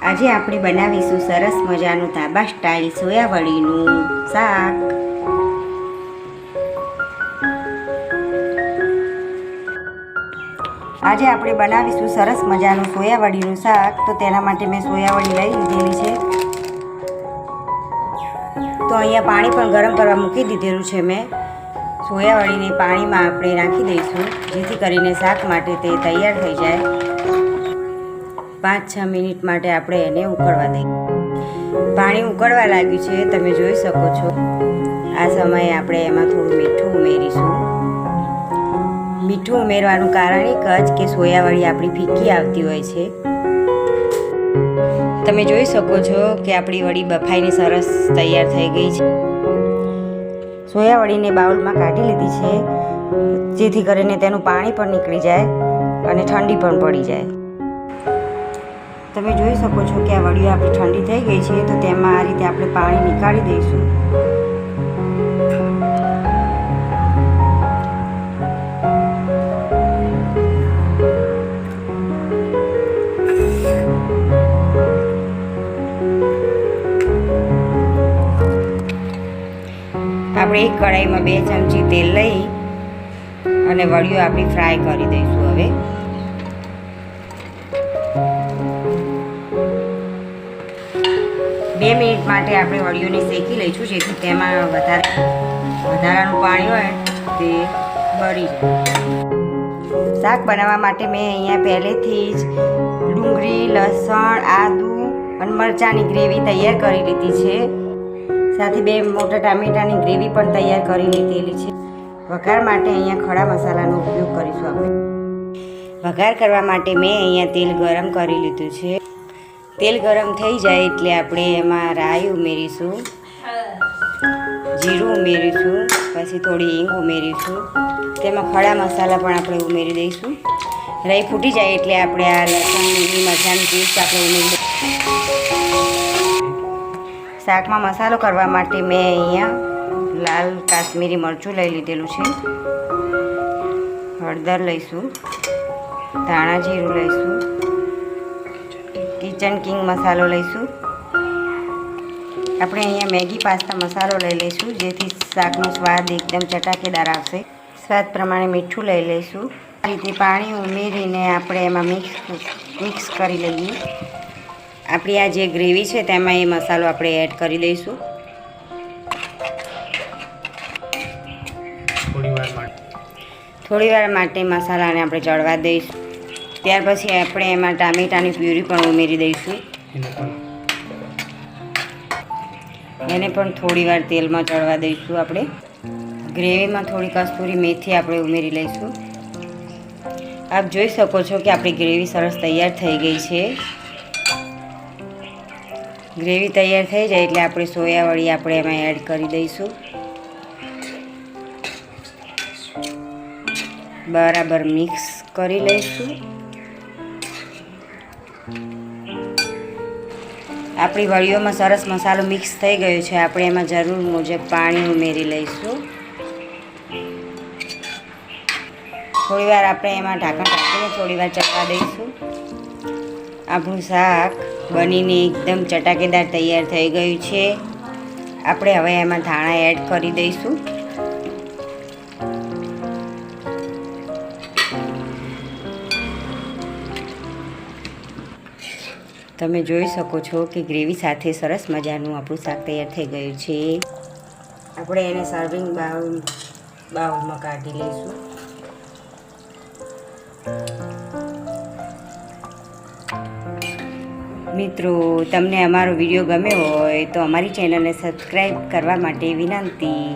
આજે આપણે બનાવીશું સરસ મજાનું ધાબા સ્ટાઇલ સોયાવડીનું શાક। આજે આપણે બનાવીશું સરસ મજાનું સોયાવડીનું શાક। તો તેના માટે મેં સોયાવડી લઈ લીધેલી છે। તો અહીંયા પાણી પણ ગરમ કરવા મૂકી દીધેલું છે મેં। સોયાવડીને પાણીમાં આપણે નાખી દઈશું જેથી કરીને શાક માટે તે તૈયાર થઈ જાય। 5-6 મિનિટ માટે આપણે એને ઉકળવા દઈએ। પાણી ઉકળવા લાગ્યું છે, તમે જોઈ શકો છો। આ સમયે આપણે એમાં થોડું મીઠું ઉમેરીશું। મીઠું ઉમેરવાનું કારણ એક જ કે સોયાવડી આપણી ફીકી આવતી હોય છે। તમે જોઈ શકો છો કે આપણી વડી બફાઈને સરસ તૈયાર થઈ ગઈ છે। સોયાવડીને બાઉલમાં કાઢી લીધી છે જેથી કરીને તેનું પાણી પણ નીકળી જાય અને ઠંડી પણ પડી જાય। તમે જોઈ શકો છો કે આ વડીઓ આપણી ઠંડી થઈ ગઈ છે, તો તેમાં આ રીતે આપણે પાણી નીકાળી દઈશું। આપણે એક કઢાઈમાં 2 ચમચી તેલ લઈ અને વડીઓ આપણી ફ્રાય કરી દઈશું। હવે 2 મિનિટ માટે આપણે વડીઓને શેકી લઈશું જેથી તેમાં વધારાનું પાણી હોય તે બળી જાય। શાક બનાવવા માટે મેં અહીંયા પહેલેથી જ ડુંગળી, લસણ, આદુ અને મરચાંની ગ્રેવી તૈયાર કરી લીધી છે। સાથે 2 મોટા ટામેટાની ગ્રેવી પણ તૈયાર કરી લીધેલી છે। વઘાર માટે અહીંયા ખડા મસાલાનો ઉપયોગ કરીશું આપણે। વઘાર કરવા માટે મેં અહીંયા તેલ ગરમ કરી લીધું છે। તેલ ગરમ થઈ જાય એટલે આપણે એમાં રાઈ ઉમેરીશું, જીરું ઉમેરીશું, પછી થોડી હિંગ ઉમેરીશું। તેમાં ખડા મસાલા પણ આપણે ઉમેરી દઈશું। રાઈ ફૂટી જાય એટલે આપણે આ લસણ, લીલી મરચાંની પેસ્ટ આપણે ઉમેરી દઈશું। શાકમાં મસાલો કરવા માટે મેં અહીંયા લાલ કાશ્મીરી મરચું લઈ લીધેલું છે। હળદર લઈશું, ધાણા જીરું લઈશું, કિચન કિંગ મસાલો લઈશું। આપણે અહીંયા મેગી પાસ્તા મસાલો લઈ લઈશું જેથી શાકનો સ્વાદ એકદમ ચટાકેદાર આવશે। સ્વાદ પ્રમાણે મીઠું લઈ લઈશું। આ રીતે પાણી ઉમેરીને આપણે એમાં મિક્સ કરી લઈએ। આપણી આ જે ગ્રેવી છે તેમાં એ મસાલો આપણે એડ કરી દઈશું। થોડીવાર માટે મસાલાને આપણે ચડવા દઈશું। ત્યાર પછી આપણે એમાં ટામેટાની પ્યુરી પણ ઉમેરી દઈશું। એને પણ થોડીવાર તેલમાં ચડવા દઈશું। આપણે ગ્રેવીમાં થોડી કસ્તુરી મેથી આપણે ઉમેરી લઈશું। આપ જોઈ શકો છો કે આપણી ગ્રેવી સરસ તૈયાર થઈ ગઈ છે। ગ્રેવી તૈયાર થઈ જાય એટલે આપણે સોયાવડી આપણે એમાં એડ કરી દઈશું। બરાબર મિક્સ કરી લઈશું। આપણી વડીઓમાં સરસ મસાલો મિક્સ થઈ ગયો છે। આપણે એમાં જરૂર મુજબ પાણી ઉમેરી લઈશું। થોડીવાર આપણે એમાં ઢાંકણ ઢાંકીને થોડીવાર ચડવા દઈશું। આપણું શાક બનીને એકદમ ચટાકેદાર તૈયાર થઈ ગયું છે। આપણે હવે એમાં ધાણા એડ કરી દઈશું। તમે જોઈ શકો છો કે ગ્રેવી સાથે સરસ મજાનું આપણું શાક તૈયાર થઈ ગયું છે। આપણે એને સર્વિંગ બાઉલમાં કાઢી લઈશું। મિત્રો, તમને અમારો વિડીયો ગમ્યો હોય તો અમારી ચેનલને સબસ્ક્રાઈબ કરવા માટે વિનંતી।